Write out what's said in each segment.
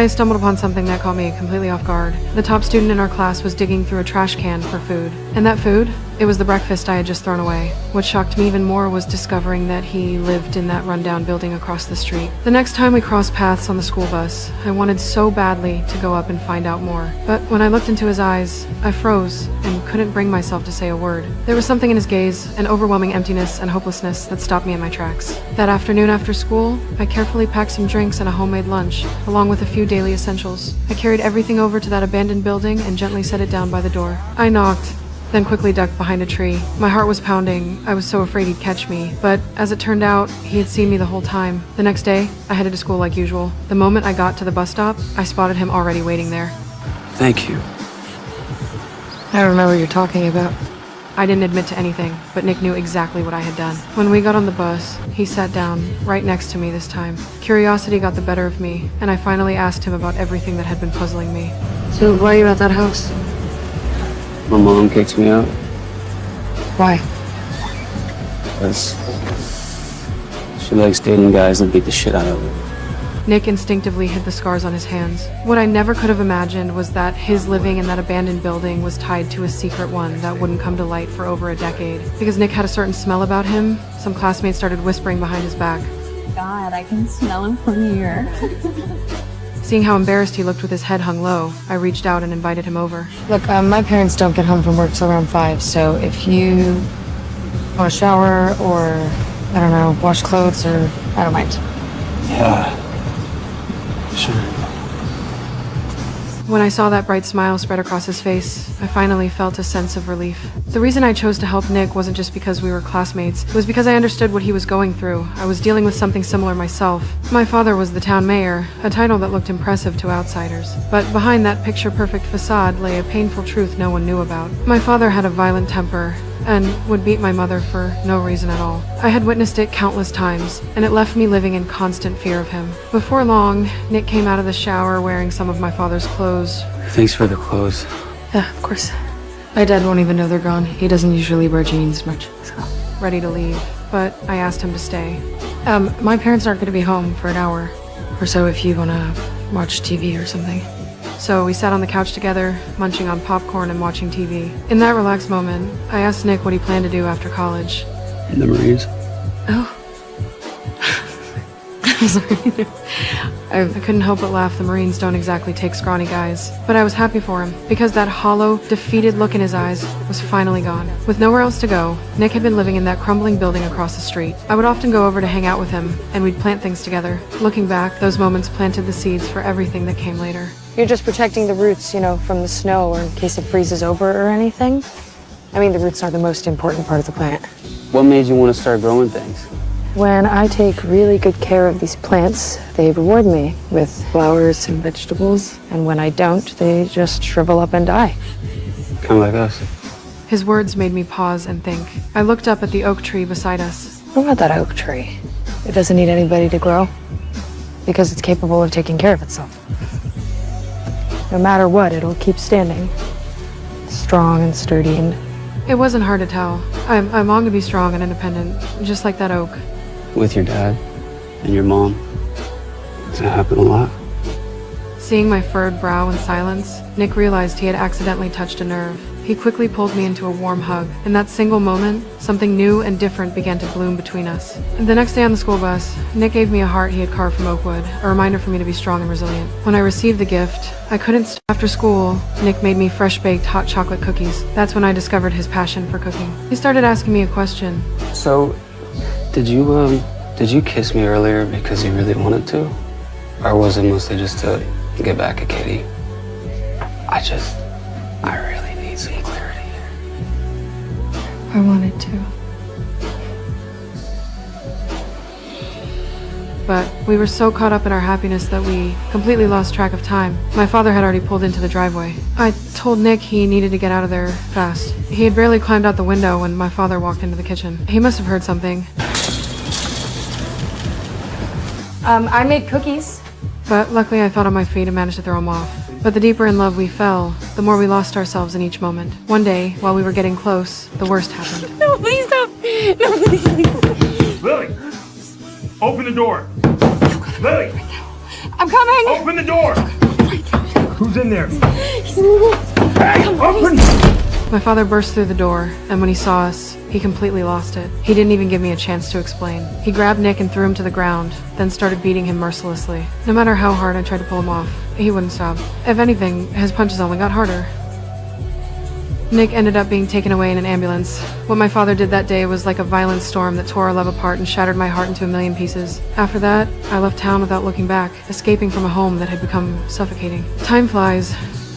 I stumbled upon something that caught me completely off guard. The top student in our class was digging through a trash can for food. And that food? It was the breakfast I had just thrown away. What shocked me even more was discovering that he lived in that rundown building across the street. The next time we crossed paths on the school bus, I wanted so badly to go up and find out more. But when I looked into his eyes, I froze and couldn't bring myself to say a word. There was something in his gaze, an overwhelming emptiness and hopelessness that stopped me in my tracks. That afternoon after school, I carefully packed some drinks and a homemade lunch, along with a few daily essentials. I carried everything over to that abandoned building and gently set it down by the door. I knocked, then quickly ducked behind a tree. My heart was pounding. I was so afraid he'd catch me. But as it turned out, he had seen me the whole time. The next day, I headed to school like usual. The moment I got to the bus stop, I spotted him already waiting there. Thank you. I don't know what you're talking about. I didn't admit to anything, but Nick knew exactly what I had done. When we got on the bus, he sat down, right next to me this time. Curiosity got the better of me, and I finally asked him about everything that had been puzzling me. So why are you at that house? My mom kicks me out. Why? Because she likes dating guys that beat the shit out of her. Nick instinctively hid the scars on his hands. What I never could have imagined was that his living in that abandoned building was tied to a secret one that wouldn't come to light for over a decade. Because Nick had a certain smell about him, some classmates started whispering behind his back. God, I can smell him from here. Seeing how embarrassed he looked with his head hung low, I reached out and invited him over. Look, my parents don't get home from work till around 5, so if you want to shower or, I don't know, wash clothes or, I don't mind. Yeah. Sure. When I saw that bright smile spread across his face, I finally felt a sense of relief. The reason I chose to help Nick wasn't just because we were classmates. It was because I understood what he was going through. I was dealing with something similar myself. My father was the town mayor, a title that looked impressive to outsiders. But behind that picture-perfect facade lay a painful truth no one knew about. My father had a violent temper and would beat my mother for no reason at all. I had witnessed it countless times, and it left me living in constant fear of him. Before long, Nick came out of the shower wearing some of my father's clothes. Thanks for the clothes. Yeah, of course. My dad won't even know they're gone. He doesn't usually wear jeans much, so. Ready to leave, but I asked him to stay. My parents aren't going to be home for an hour Or so if you want to watch TV or something. So we sat on the couch together, munching on popcorn and watching TV. In that relaxed moment, I asked Nick what he planned to do after college. In the Marines. Oh. I'm sorry. I couldn't help but laugh. The Marines don't exactly take scrawny guys. But I was happy for him, because that hollow, defeated look in his eyes was finally gone. With nowhere else to go, Nick had been living in that crumbling building across the street. I would often go over to hang out with him, and we'd plant things together. Looking back, those moments planted the seeds for everything that came later. You're just protecting the roots, you know, from the snow or in case it freezes over or anything? I mean, the roots are the most important part of the plant. What made you want to start growing things? When I take really good care of these plants, they reward me with flowers and vegetables. And when I don't, they just shrivel up and die. Kind of like us. His words made me pause and think. I looked up at the oak tree beside us. What about that oak tree? It doesn't need anybody to grow because it's capable of taking care of itself. No matter what, it'll keep standing. Strong and sturdy and... It wasn't hard to tell. I long to be strong and independent, just like that oak. With your dad and your mom. Does that happen a lot? Seeing my furrowed brow in silence, Nick realized he had accidentally touched a nerve. He quickly pulled me into a warm hug. In that single moment, something new and different began to bloom between us. The next day on the school bus, Nick gave me a heart he had carved from oak wood, a reminder for me to be strong and resilient. When I received the gift, I couldn't stop. After school, Nick made me fresh-baked hot chocolate cookies. That's when I discovered his passion for cooking. He started asking me a question. So, did you kiss me earlier because you really wanted to? Or was it mostly just to get back at Katie? I really need some clarity here. I wanted to. But we were so caught up in our happiness that we completely lost track of time. My father had already pulled into the driveway. I told Nick he needed to get out of there fast. He had barely climbed out the window when my father walked into the kitchen. He must have heard something. I made cookies. But luckily I felt on my feet and managed to throw him off. But the deeper in love we fell, the more we lost ourselves in each moment. One day, while we were getting close, the worst happened. No, please stop. No, please. Lily! Open the door! Lily! I'm coming! Open the door! Who's in there? He's moving. Hey, open! My father burst through the door, and when he saw us, he completely lost it. He didn't even give me a chance to explain. He grabbed Nick and threw him to the ground, then started beating him mercilessly. No matter how hard I tried to pull him off, he wouldn't stop. If anything, his punches only got harder. Nick ended up being taken away in an ambulance. What my father did that day was like a violent storm that tore our love apart and shattered my heart into a million pieces. After that, I left town without looking back, escaping from a home that had become suffocating. Time flies,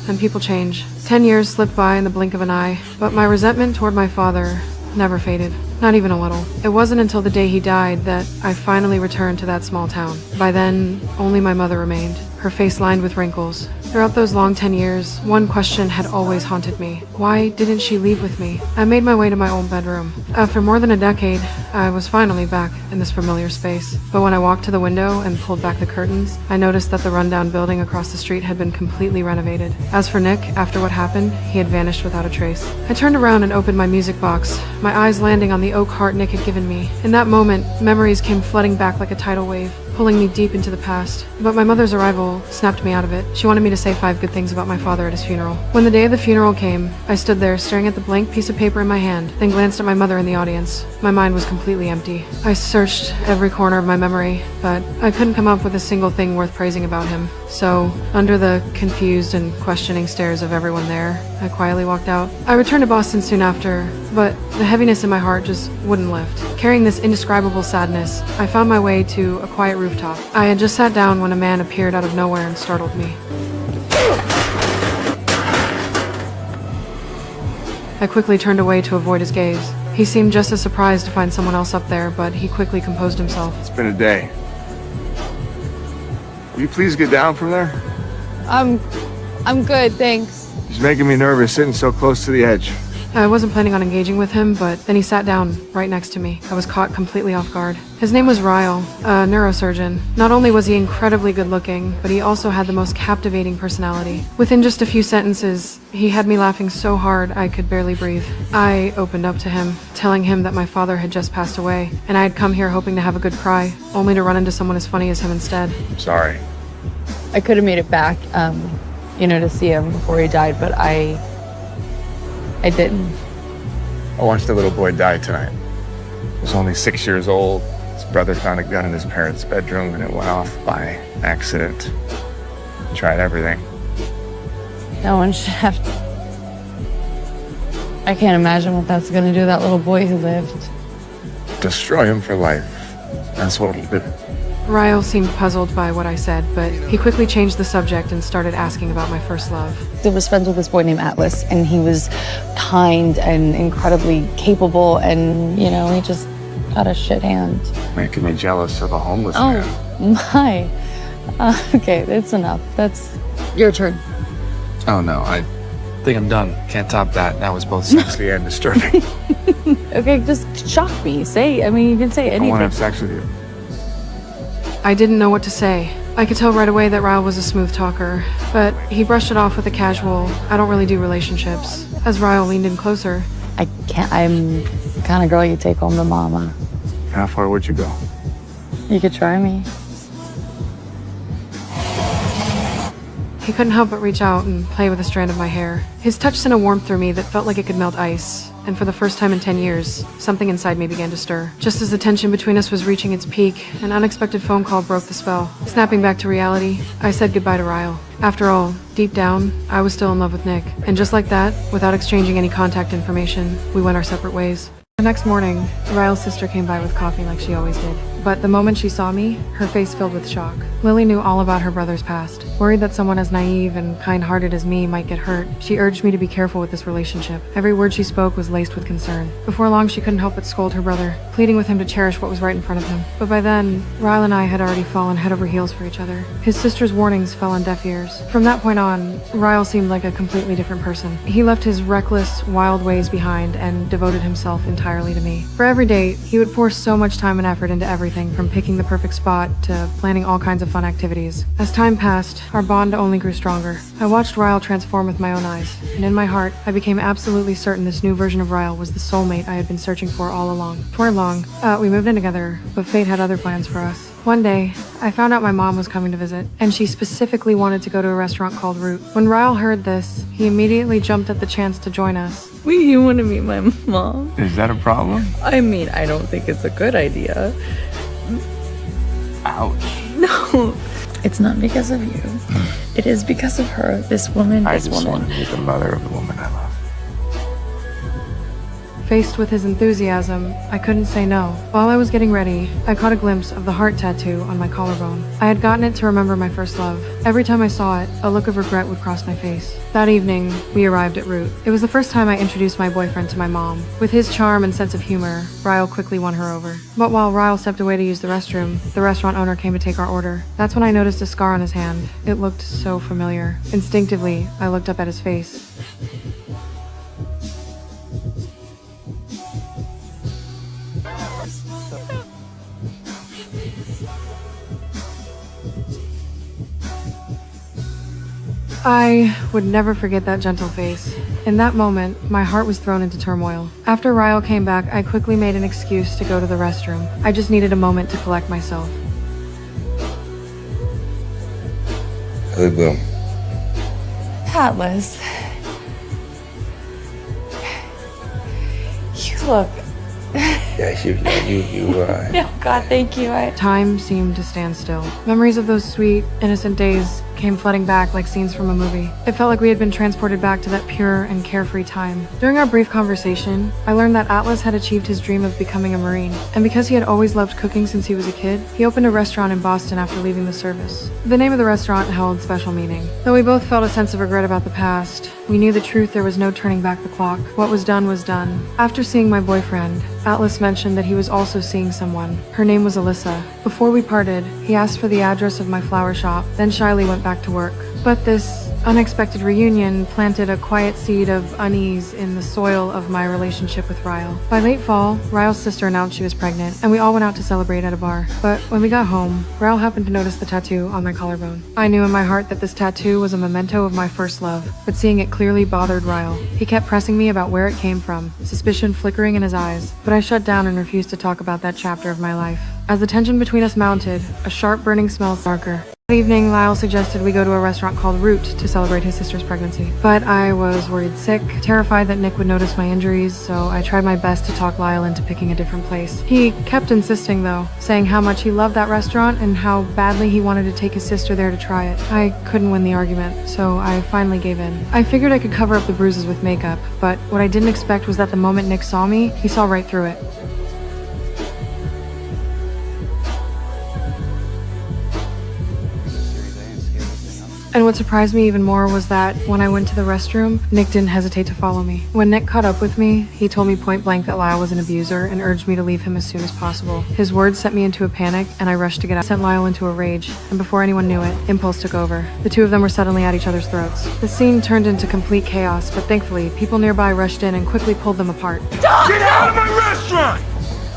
and people change. 10 years slipped by in the blink of an eye, but my resentment toward my father never faded. Not even a little. It wasn't until the day he died that I finally returned to that small town. By then, only my mother remained, her face lined with wrinkles. Throughout those long 10 years, one question had always haunted me. Why didn't she leave with me? I made my way to my old bedroom. After more than a decade, I was finally back in this familiar space. But when I walked to the window and pulled back the curtains, I noticed that the rundown building across the street had been completely renovated. As for Nick, after what happened, he had vanished without a trace. I turned around and opened my music box, my eyes landing on the oak heart Nick had given me. In that moment, memories came flooding back like a tidal wave, pulling me deep into the past. But my mother's arrival snapped me out of it. She wanted me to say 5 good things about my father at his funeral. When the day of the funeral came, I stood there staring at the blank piece of paper in my hand, then glanced at my mother in the audience. My mind was completely empty. I searched every corner of my memory, but I couldn't come up with a single thing worth praising about him. So, under the confused and questioning stares of everyone there, I quietly walked out. I returned to Boston soon after, but the heaviness in my heart just wouldn't lift. Carrying this indescribable sadness, I found my way to a quiet rooftop. I had just sat down when a man appeared out of nowhere and startled me. I quickly turned away to avoid his gaze. He seemed just as surprised to find someone else up there, but he quickly composed himself. It's been a day. Will you please get down from there? I'm good, thanks. He's making me nervous sitting so close to the edge. I wasn't planning on engaging with him, but then he sat down right next to me. I was caught completely off guard. His name was Ryle, a neurosurgeon. Not only was he incredibly good looking, but he also had the most captivating personality. Within just a few sentences, he had me laughing so hard I could barely breathe. I opened up to him, telling him that my father had just passed away, and I had come here hoping to have a good cry, only to run into someone as funny as him instead. I'm sorry. I could have made it back, to see him before he died, but I didn't. I watched the little boy die tonight. He was only 6 years old. His brother found a gun in his parents' bedroom and it went off by accident. He tried everything. No one should have to. I can't imagine what that's gonna do to that little boy who lived. Destroy him for life. That's what it'll do. Ryle seemed puzzled by what I said, but he quickly changed the subject and started asking about my first love. I was friends with this boy named Atlas, and he was kind and incredibly capable, and, he just had a shit hand. Making me jealous of a homeless man. My. Okay, that's enough. That's your turn. Oh no, I think I'm done. Can't top that. That was both sexy and disturbing. Okay, just shock me. You can say I anything. want to have sex with you. I didn't know what to say. I could tell right away that Ryle was a smooth talker, but he brushed it off with a casual, I don't really do relationships. As Ryle leaned in closer, I can't. I'm the kind of girl you take home to mama. How far would you go? You could try me. he couldn't help but reach out and play with a strand of my hair. His touch sent a warmth through me that felt like it could melt ice. And for the first time in 10 years, something inside me began to stir. Just as the tension between us was reaching its peak, an unexpected phone call broke the spell. Snapping back to reality, I said goodbye to Ryle. After all, deep down, I was still in love with Nick. And just like that, without exchanging any contact information, we went our separate ways. The next morning, Ryle's sister came by with coffee like she always did. But the moment she saw me, her face filled with shock. Lily knew all about her brother's past. Worried that someone as naive and kind-hearted as me might get hurt, she urged me to be careful with this relationship. Every word she spoke was laced with concern. Before long, she couldn't help but scold her brother, pleading with him to cherish what was right in front of him. But by then, Ryle and I had already fallen head over heels for each other. His sister's warnings fell on deaf ears. From that point on, Ryle seemed like a completely different person. He left his reckless, wild ways behind and devoted himself entirely to me. For every date, he would pour so much time and effort into everything, from picking the perfect spot to planning all kinds of fun activities. As time passed, our bond only grew stronger. I watched Ryle transform with my own eyes, and in my heart, I became absolutely certain this new version of Ryle was the soulmate I had been searching for all along. Before long, we moved in together, but fate had other plans for us. One day, I found out my mom was coming to visit, and she specifically wanted to go to a restaurant called Root. When Ryle heard this, he immediately jumped at the chance to join us. Wait, you want to meet my mom? Is that a problem? I mean, I don't think it's a good idea. Ouch. No. It's not because of you. It is because of her. This woman, I this just woman. want to meet the mother of the woman I love. Faced with his enthusiasm, I couldn't say no. While I was getting ready, I caught a glimpse of the heart tattoo on my collarbone. I had gotten it to remember my first love. Every time I saw it, a look of regret would cross my face. That evening, we arrived at Root. It was the first time I introduced my boyfriend to my mom. With his charm and sense of humor, Ryle quickly won her over. But while Ryle stepped away to use the restroom, the restaurant owner came to take our order. That's when I noticed a scar on his hand. It looked so familiar. Instinctively, I looked up at his face. I would never forget that gentle face. In that moment, my heart was thrown into turmoil. After Ryle came back, I quickly made an excuse to go to the restroom. I just needed a moment to collect myself. Lily Bloom. Atlas. You look... Yeah, Oh, God, thank you. Time seemed to stand still. Memories of those sweet, innocent days came flooding back like scenes from a movie. It felt like we had been transported back to that pure and carefree time. During our brief conversation, I learned that Atlas had achieved his dream of becoming a Marine, and because he had always loved cooking since he was a kid, he opened a restaurant in Boston after leaving the service. The name of the restaurant held special meaning. Though we both felt a sense of regret about the past, we knew the truth there was no turning back the clock. What was done was done. After seeing my boyfriend, Atlas mentioned that he was also seeing someone. Her name was Alyssa. Before we parted, he asked for the address of my flower shop, then shyly went back to work. But this unexpected reunion planted a quiet seed of unease in the soil of my relationship with Ryle. By late fall, Ryle's sister announced she was pregnant, and we all went out to celebrate at a bar. But when we got home, Ryle happened to notice the tattoo on my collarbone. I knew in my heart that this tattoo was a memento of my first love, but seeing it clearly bothered Ryle. He kept pressing me about where it came from, suspicion flickering in his eyes, but I shut down and refused to talk about that chapter of my life. As the tension between us mounted, a sharp burning smell darker. That evening, Lyle suggested we go to a restaurant called Root to celebrate his sister's pregnancy. But I was worried sick, terrified that Nick would notice my injuries, so I tried my best to talk Lyle into picking a different place. He kept insisting, though, saying how much he loved that restaurant and how badly he wanted to take his sister there to try it. I couldn't win the argument, so I finally gave in. I figured I could cover up the bruises with makeup, but what I didn't expect was that the moment Nick saw me, he saw right through it. And what surprised me even more was that when I went to the restroom, Nick didn't hesitate to follow me. When Nick caught up with me, he told me point blank that Lyle was an abuser and urged me to leave him as soon as possible. His words sent me into a panic, and I rushed to get out. I sent Lyle into a rage, and before anyone knew it, impulse took over. The two of them were suddenly at each other's throats. The scene turned into complete chaos, but thankfully, people nearby rushed in and quickly pulled them apart. Stop! Get out of my restaurant!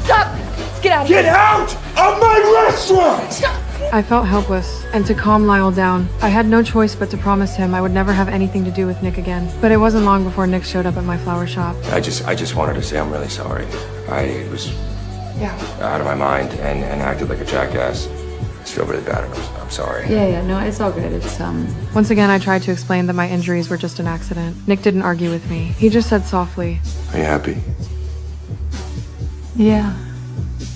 Stop! Let's get out of here! Get out of my restaurant! Stop! I felt helpless, and to calm Lyle down, I had no choice but to promise him I would never have anything to do with Nick again. But it wasn't long before Nick showed up at my flower shop. I just wanted to say I'm really sorry. I was out of my mind and acted like a jackass. I just feel really bad and I'm sorry. Yeah, no, it's all good. It's, Once again, I tried to explain that my injuries were just an accident. Nick didn't argue with me. He just said softly, Are you happy? yeah.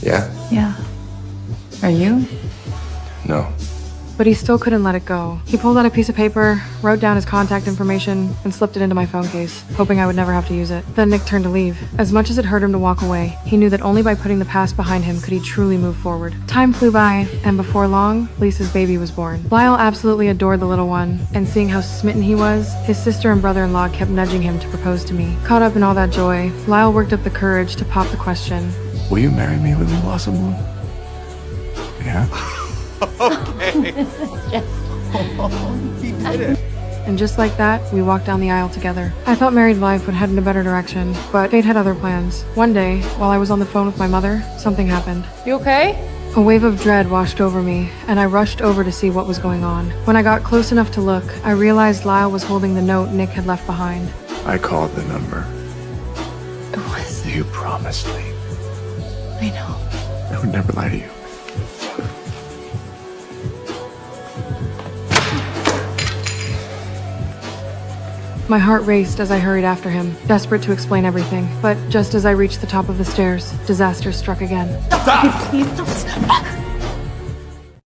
Yeah? Are you? No. but he still couldn't let it go. He pulled out a piece of paper, wrote down his contact information, and slipped it into my phone case, hoping I would never have to use it. Then Nick turned to leave. As much as it hurt him to walk away, he knew that only by putting the past behind him could he truly move forward. Time flew by, and before long, Lisa's baby was born. Lyle absolutely adored the little one, and seeing how smitten he was, his sister and brother-in-law kept nudging him to propose to me. Caught up in all that joy, Lyle worked up the courage to pop the question. Will you marry me, Lily Blossom Bloom? Yeah? And just like that, we walked down the aisle together. I thought married life would head in a better direction, but fate had other plans. One day, while I was on the phone with my mother, something happened. You okay? A wave of dread washed over me, and I rushed over to see what was going on. When I got close enough to look, I realized Lyle was holding the note Nick had left behind. I called the number. It was. You promised me I know. I would never lie to you. My heart raced as I hurried after him, desperate to explain everything. But just as I reached the top of the stairs, disaster struck again. Stop! Please don't stop.